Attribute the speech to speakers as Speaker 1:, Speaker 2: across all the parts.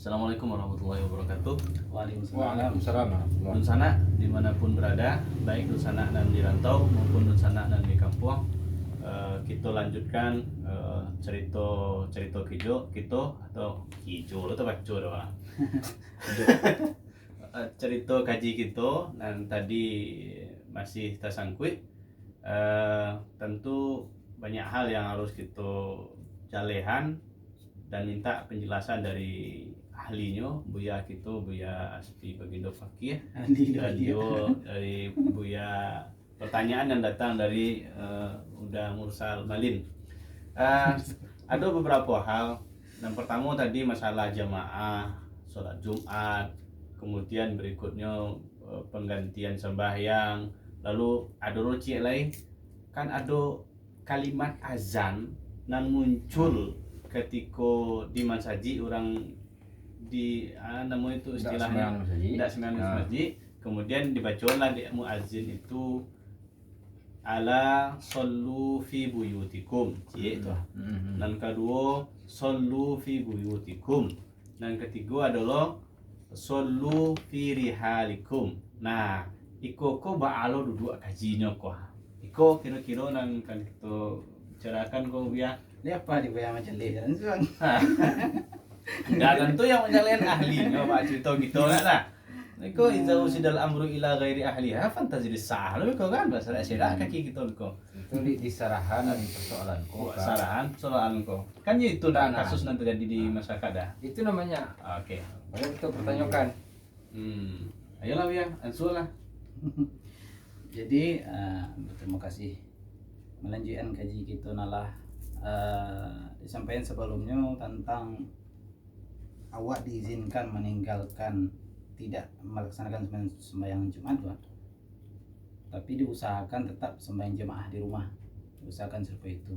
Speaker 1: Assalamualaikum warahmatullahi wabarakatuh.
Speaker 2: Waalaikumsalam.
Speaker 1: Dun sanak dimanapun berada, baik dun sanak dan di rantau maupun dun sanak dan di kampung, kita lanjutkan cerita kijo kita atau kijo atau baco doang. Cerita kaji kita dan tadi masih tersangkut. Tentu banyak hal yang harus kita jalehan dan minta penjelasan dari ahlinya, Buya kita, Buya Aspi Bagindo Fakih, dan juga dari Buya pertanyaan yang datang dari Uda Mursal Malin. Ada beberapa hal. Yang pertama tadi masalah jamaah sholat Jumat, kemudian berikutnya penggantian sembahyang, lalu ada roci lain, kan ada kalimat azan nan muncul ketika di masjid orang di nama itu istilahnya tidak sembahyang masjid, kemudian dibacalah di muazzin itu ala sallu fi buyutikum, itu. Dan kedua sallu fi buyutikum, dan ketiga adalah sallu fi rihalikum. Nah, iko baalo duduk kajinya ko. Iko kira-kira nang kan kita bicarakan ko biar
Speaker 2: Ini apa di bayang macam leheran suang?
Speaker 1: Nah, tentu yang menjalian ahlinya Pak cerita gitu lah. Niko izau sidal amru ila ghairi ahliha fantasi disah. Lalu kau kan bahasa sirah kaki gitu kau.
Speaker 2: Itu di sarahan dan persoalan kok.
Speaker 1: Sarahan soalan kau. Kan itu dah kasus nanti terjadi di masyarakat dah.
Speaker 2: Itu namanya.
Speaker 1: Oke.
Speaker 2: Baru kita pertanyakan.
Speaker 1: Ayolah ya, ansur lah.
Speaker 3: Jadi terima kasih melanjutkan kaji kita nalah disampaikan sebelumnya tentang awak diizinkan meninggalkan tidak melaksanakan sembahyang Jumat, tapi diusahakan tetap sembahyang jemaah di rumah, usahakan seperti itu.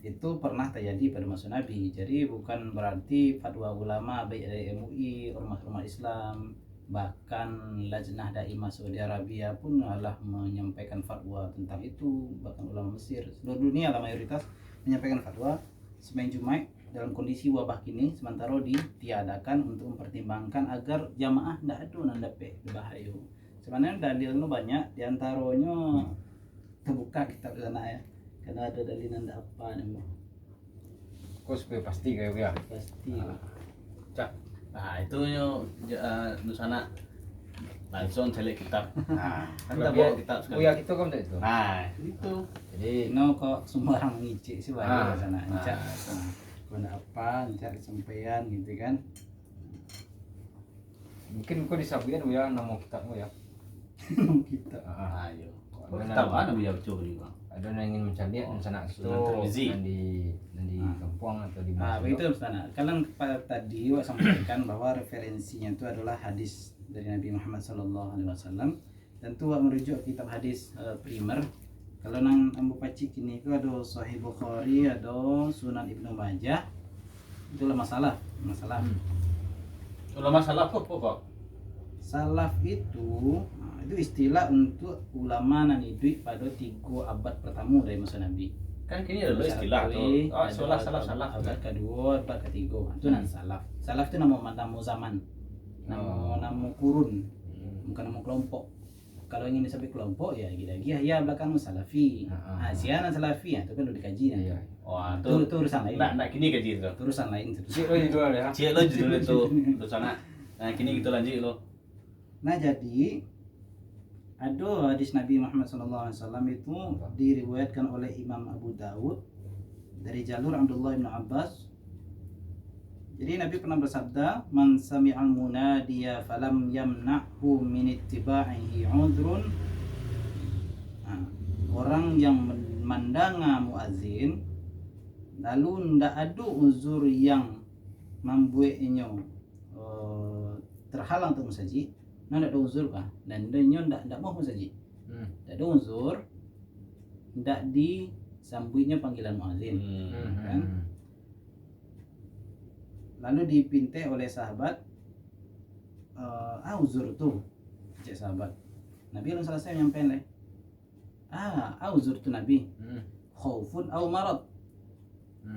Speaker 3: Itu pernah terjadi pada masa Nabi. Jadi bukan berarti fatwa ulama baik dari MUI, ormas-ormas Islam, bahkan Lajnah Daimah Saudi Arabia pun adalah menyampaikan fatwa tentang itu. Bahkan ulama Mesir, seluruh dunia lah mayoritas menyampaikan fatwa sembahyang Jumat dalam kondisi wabah kini sementara ditiadakan untuk mempertimbangkan agar jamaah tidak ada nanda berbahaya. Sebenarnya dalilnya banyak, diantaranya terbuka kitab sana ya, karena ada dalil nanda apa nih
Speaker 2: Kok supaya pasti kayak ya.
Speaker 3: pasti.
Speaker 1: Cak. Nah, itu nusana langsung cari kitab. Nah, kan kita bawa kitab sekali.
Speaker 2: Ya itu kan itu.
Speaker 1: Nah, itu.
Speaker 3: Jadi kok semua orang ngicik sih banyak sana, ngicak guna apa, ngicak kesampaian gitu kan.
Speaker 2: Mungkin kau disampaikan ya nama kitabmu ya.
Speaker 3: Kita
Speaker 1: Ayo. Kitab mana biar coba juga.
Speaker 2: Ada yang ingin mencari dan sana itu
Speaker 1: Tirmizi.
Speaker 2: dan di kampung atau di
Speaker 3: Nah,
Speaker 2: mana.
Speaker 3: begitu sana. Kalian tadi Wak sampaikan bahwa referensinya itu adalah hadis dari Nabi Muhammad SAW. Tentu Wak merujuk kitab hadis primer. Kalau nang ambu pacik ini itu ada Sahih Bukhari, ada Sunan Ibnu Majah. Itulah masalah.
Speaker 1: Kalau masalah kok.
Speaker 3: Salaf itu istilah untuk ulama nan hidup pada 3 abad pertama dari masa Nabi.
Speaker 1: Kan kini ada istilah tuh. Oh, salah.
Speaker 3: Abad kedua, abad ketiga. Itu nan salaf. Salaf itu nama zaman. Nama kurun. Bukan nama kelompok. Kalau ingin disebut kelompok ya gila-gila ya belakang salafi. Siana salafi itu kan udah dikaji ya.
Speaker 1: Wah,
Speaker 3: Itu urusan lain.
Speaker 1: Nah, kini kaji itu.
Speaker 3: Urusan lain itu.
Speaker 2: Cik lo jual ya.
Speaker 1: Cik lo judul itu terus sana. Nah, kini kita lanjut lo.
Speaker 3: Nah, jadi ada hadis Nabi Muhammad SAW itu diriwayatkan oleh Imam Abu Dawud dari jalur Abdullah bin Abbas. Jadi Nabi pernah bersabda, "Man sami'al munadiya falam yamna'hu min ittiba'ihi 'udhrun." Nah, orang yang memandanga muazin lalu ndak ada uzur yang membuatnya terhalang untuk masjid, ndak ada uzur kah? Dan dia ndak mau masjid. Ndak ada uzur, ndak disambutnya panggilan muazin. Kan? Lalu dipintai oleh sahabat, uzur tuh, cek sahabat. Nabi lalu selesai menyampaikan leh, uzur tuh Nabi, khaufun au marad,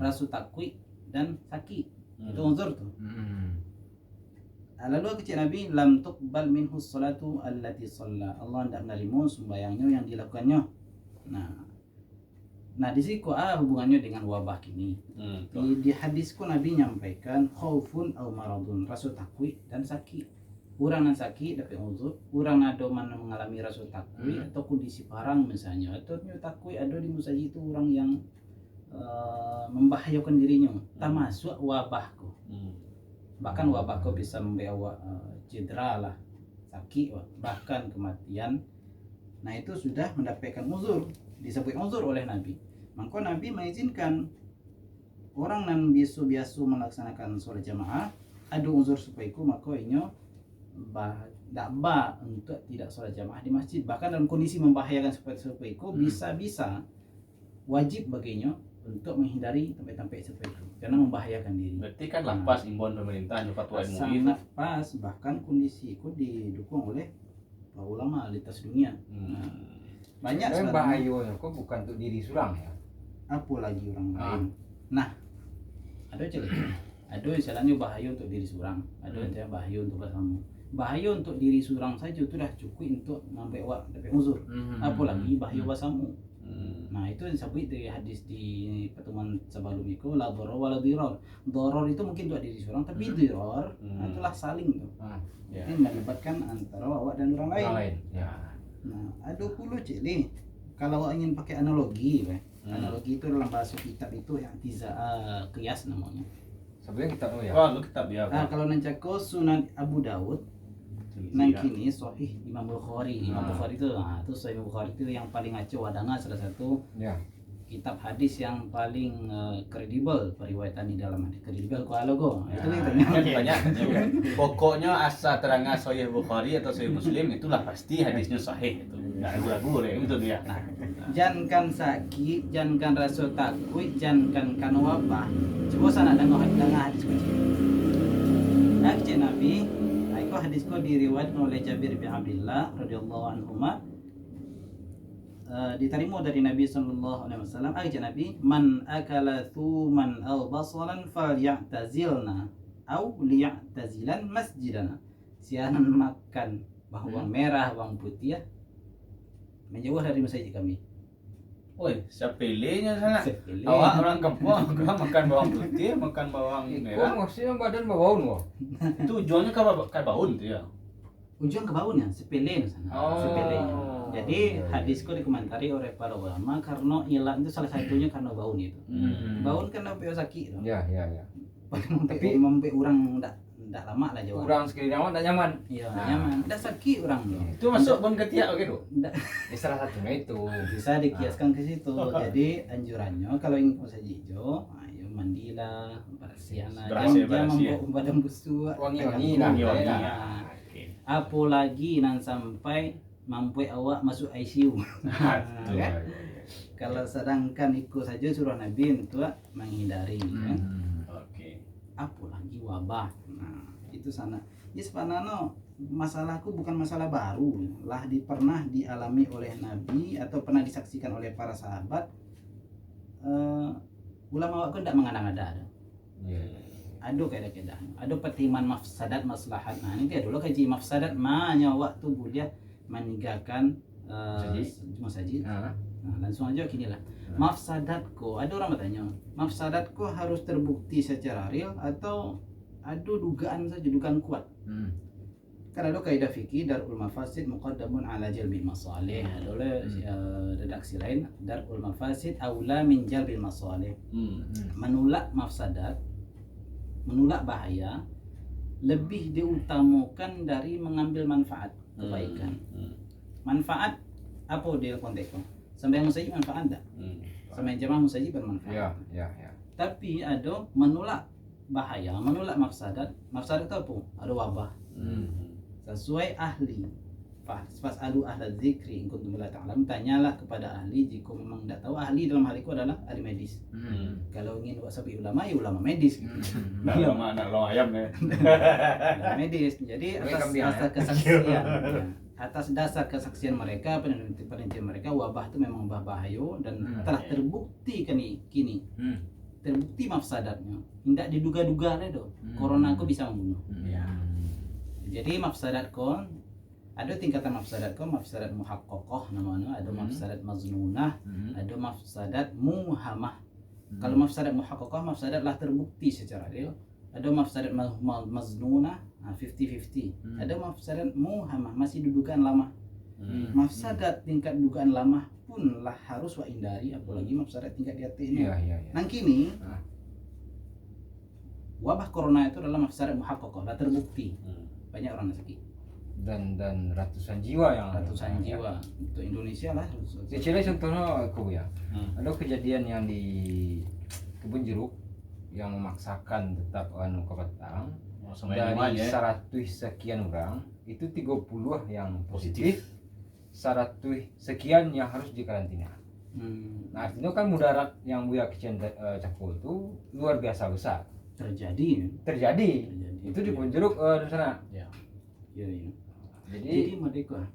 Speaker 3: rasa takut dan sakit, itu uzur tuh. Lalu kecil Nabi lam tuqbal minhu salatu allati shalla. Allah tidak menerima sembahyangnya yang dilakukannya. Nah di situ hubungannya dengan wabah kini. Di hadisku Nabi nyampaikan khaufun au maradun, rasa takut dan sakit. Orang yang sakit dapat uzur, orang ada mana mengalami rasa takut atau kondisi parang misalnya, atau takut ada di musajid itu orang yang membahayakan dirinya, termasuk wabahku. Bahkan wabahku bisa membawa cedera lah, sakit, bahkan kematian. Nah itu sudah mendapatkan uzur, disebut uzur oleh Nabi. Maka Nabi mengizinkan orang yang biasa-biasa melaksanakan sholat jamaah ada uzur supaya itu, maka ini tidak untuk tidak sholat jamaah di masjid. Bahkan dalam kondisi membahayakan seperti itu bisa wajib baginya untuk menghindari tempat-tempat seperti itu karena membahayakan diri.
Speaker 1: Berarti kan lepas imbauan pemerintah fatwa MUI
Speaker 3: sangat pas, bahkan kondisi itu didukung oleh para ulama lintas dunia. Banyak
Speaker 2: sebenarnya bahayanya kok bukan untuk diri surang ya,
Speaker 3: apalagi orang lain. Nah ada istilahnya bahaya untuk diri surang, ada yang bahaya untuk kamu. Bahaya untuk diri surang saja itu sudah cukup untuk membawa dapat uzur, apalagi bahaya basamu. Nah itu disebut dari hadis di pertemuan sebelum itu, la dharar wa la dirar. Dharar itu mungkin untuk diri seorang, tapi dirar itulah saling tuh. Ini melibatkan antara awak dan orang lain. Nah ada pula nih, kalau awak ingin pakai analogi, analogi itu dalam bahasa kitab itu yang qiyas namanya.
Speaker 2: Sebenarnya kita ya.
Speaker 1: Oh, kitab ya.
Speaker 3: Nah kalau nancako Sunan Abu Daud, nang kini Sahih Imam Bukhari. Imam Bukhari itu, itu Sahih Bukhari itu yang paling acuh wadana, salah satu kitab hadis yang paling kredibel periwayatan di dalam hadis. Kredibel kalau go. Itu yang
Speaker 1: banyak. Pokoknya asa terangnya Sahih Bukhari atau Sahih Muslim itulah pasti hadisnya sahih itu. Enggak ragu-ragu ya itu dia.
Speaker 3: Nah, jangan sakit, jangan rasa takut, jangan kan wabah. Coba sana dengar hadis kecil. Nabi hadisku diriwayatkan oleh Jabir bin Abdullah radhiyallahu anhuma, diterima dari Nabi sallallahu alaihi wasallam. Nabi man akala thuman aw basalan falyatazilna aw liyatazilan masjidana. Sianan makan bawang merah, bawang putih ya, menjauh dari masjid kami.
Speaker 1: Woi, sepelenya sana. Awak orang kampung, kau makan bawang putih, makan bawang merah.
Speaker 2: Kok maksudnya badan bawaun kok?
Speaker 1: Tujuannya ke baun tuh ya.
Speaker 3: Ujung ke baunnya, sepele sana. Sepelenya. Jadi hadisku dikomentari oleh para ulama karena ilah itu salah satunya karena baun itu. Baun karena sakit.
Speaker 2: Ya.
Speaker 3: Tapi mempe orang tidak lama lah jawab.
Speaker 2: Orang sekali nyaman tidak nyaman.
Speaker 3: Iya, nyaman. Tidak sakit orang loh.
Speaker 1: Itu masuk bon ketiak gitu.
Speaker 2: Salah satunya itu.
Speaker 3: Bisa dikiaskan ke situ. Jadi anjurannya kalau ingin puasa hijau, ayo mandilah, bersihlah. Jangan membawa badan busuk.
Speaker 2: Wangi-wangi lah.
Speaker 3: Apalagi nan sampai mampu awak masuk ICU. Kalau sedangkan ikut saja suruh Nabi untuk menghindari kan. Apalagi wabah. Nah itu sana ya sebenarnya masalahku bukan masalah baru lah, pernah dialami oleh Nabi atau pernah disaksikan oleh para sahabat. Ulama waktu tidak mengada-ngada ada keadaan ada pertimbangan mafsadat maslahat. Nah ini dia dulu kaji mafsadat mahnya waktu boleh meninggalkan masjid. Nah langsung aja gini lah, mafsadatku, ada orang bertanya, mafsadatku harus terbukti secara real atau ada dugaan saja, dugaan kuat? Kan ada kaidah fikih darul mafasid muqaddamun ala jalbil masalih. Ada redaksi lain darul mafasid aula min jalbil masalih. Menolak mafsadat, menolak bahaya lebih diutamakan dari mengambil manfaat kebaikan. Manfaat apa dia konteksnya? Sampai musajid manfaat tak? Sampai jamaah musajid bermanfaat.
Speaker 2: Ya.
Speaker 3: Tapi ada menolak bahaya, menolak mafsadat. Mafsadat itu apa? Ada wabah. Sesuai ahli. Fas'alu ahla dzikri in kuntum la ta'lamun. Tanyalah kepada ahli jika memang tidak tahu. Ahli dalam hal itu adalah ahli medis. Kalau ingin wasabi ulama ya ulama medis.
Speaker 1: Ulama anak lo ayam ya.
Speaker 3: Ulama medis. Jadi atas dasar kesaksian. Atas dasar kesaksian mereka, penelitian mereka, wabah itu memang bahaya dan telah terbukti kini. Terbukti mafsadatnya. Tidak diduga-duga itu. Corona itu bisa membunuh. Jadi mafsadat kon ada tingkatan mafsadat kon, mafsadat muhaqqaqah namanya, ada mafsadat maznunah, ada mafsadat muhamah. Kalau mafsadat muhaqqaqah, mafsadat lah terbukti secara real. Ada mafsadat maznunah, 50-50. Ada mafsadat muhamah, masih dudukan lama. Mafsadat tingkat dugaan lama pun lah harus wa hindari, apalagi mafsadat tingkat di hati ini. Nang kini wabah corona itu adalah mafsadat muhaqqaqah, lah terbukti. Banyak orang sakit
Speaker 2: dan ratusan jiwa yang
Speaker 3: jiwa untuk Indonesia lah.
Speaker 2: Kecilnya contohnya aku ya, ada kejadian yang di kebun jeruk yang memaksakan tetap ke petang dari 100 sekian orang itu 30 yang positif, 100 sekian yang harus dikarantina. Nah artinya kan mudarat yang Buya kecil cakul itu luar biasa besar terjadi. Itu di kebun jeruk di sana.
Speaker 3: Ya.
Speaker 2: Jadi
Speaker 3: mereka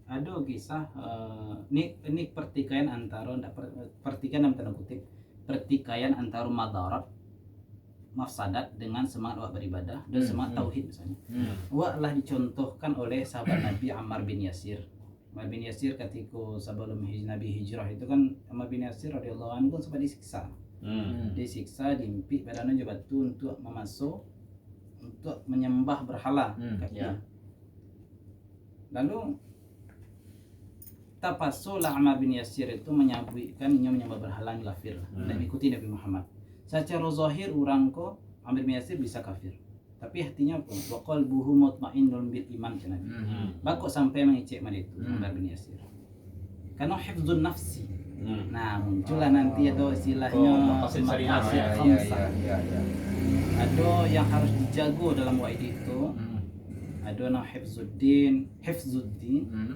Speaker 3: ada kisah ini pertikaian antara pertikaian dalam tanda kutip, pertikaian antara madarat mafsadat dengan semangat wak beribadah dan semangat tauhid misalnya. Wak lah dicontohkan oleh sahabat Nabi Ammar bin Yasir. Ammar bin Yasir ketika sebelum Nabi hijrah itu kan Ammar bin Yasir radhiyallahu anhu kan sempat disiksa. Disiksa, diimpi badannya juga batu untuk memasuk untuk menyembah berhala. Lalu tapasolah Ammar bin Yasir itu menyabitkan menyembah berhala yang kafir dan ikuti Nabi Muhammad. Secara zahir orang ko Ammar bin Yasir bisa kafir, tapi hatinya apa? Wa qalbuhu mutmainnun bil iman kan Nabi. Bako sampai mengecek mana itu Ammar bin Yasir. Karena hifdzun nafsi. Nah, muncullah nanti ada istilahnya ada yang harus dijaga dalam wa'id itu. Ada nama hifzuddin,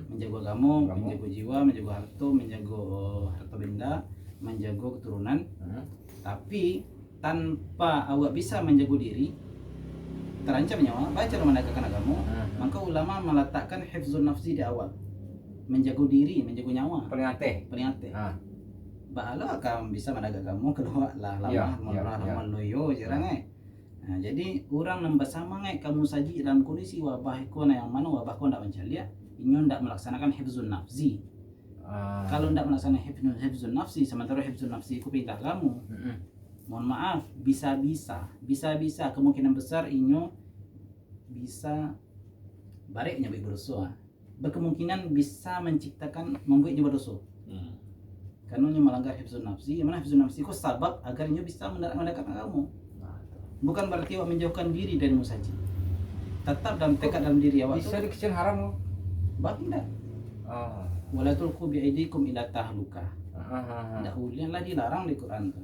Speaker 3: menjaga agama, menjaga jiwa, menjaga harta, menjaga harta benda, menjaga keturunan. Tapi tanpa awak bisa menjaga diri, terancam nyawa, baca menegakkan agama. Maka ulama meletakkan hifzun nafsi di awal, menjaga diri, menjaga nyawa.
Speaker 2: Peringate.
Speaker 3: Bala akan bisa menegakkan agama, kedua lah lama loyo jarang Nah, jadi orang nambah sama kamu saji dalam kondisi wabah kona yang mana wabah kona tidak mencalia, inyo tidak melaksanakan hifzun nafsi. Kalau tidak melaksanakan hifzun nafsi, sementara hifzun nafsi itu perintah kamu. Mohon maaf, bisa kemungkinan besar inyo bisa bareknya berdosa. Berkemungkinan bisa membuatnya berdosa. Karena inyo melanggar hifzun nafsi, yang mana hifzun nafsi itu sebab agar inyo bisa mendekatkan kamu. Bukan berarti awak menjauhkan diri dari musaji. Tetap dalam tekad dalam diri awak.
Speaker 2: Bisa dikecil haram.
Speaker 3: Tidak. Wala tulqu bi aidikum ila tahluka. Lah dilarang di Quran.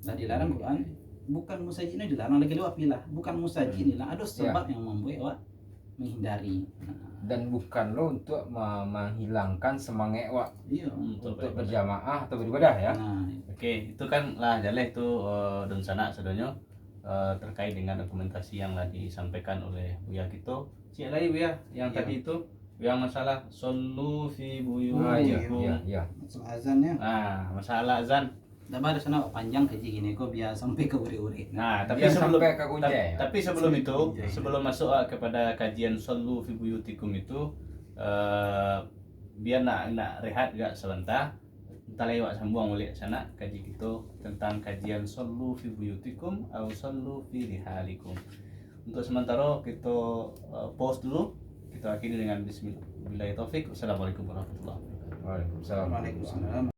Speaker 3: Lah dilarang Quran. Bukan musaji ini dilarang lagi lewat pilah. Bukan musaji ini lah. Ada sebab yang membuat awak menghindari.
Speaker 2: Dan bukan lo untuk menghilangkan semangat awak. Untuk berjamaah atau beribadah ya.
Speaker 1: Oke, itu kan lah jaleh itu dan sana sedonyo. Terkait dengan dokumentasi yang tadi disampaikan oleh Buya Kito. Cik lagi Buya yang tadi itu yang masalah solu fi buyutikum.
Speaker 3: Masalah azannya.
Speaker 1: Nah, masalah azan.
Speaker 3: Dah ada sana panjang kaji gini kok biar sampai ke uri-uri.
Speaker 1: Nah, tapi sebelum itu, sebelum masuk kepada kajian solu fi buyutikum itu biar nak rehat gak sebentar. Kita lewat sambung oleh sana kaji kita tentang kajian sallu fi buyutikum atau sallu fi rihalikum. Untuk sementara kita pause dulu. Kita akhiri dengan bismillah. Wassalamualaikum warahmatullahi wabarakatuh.
Speaker 3: Waalaikumsalam.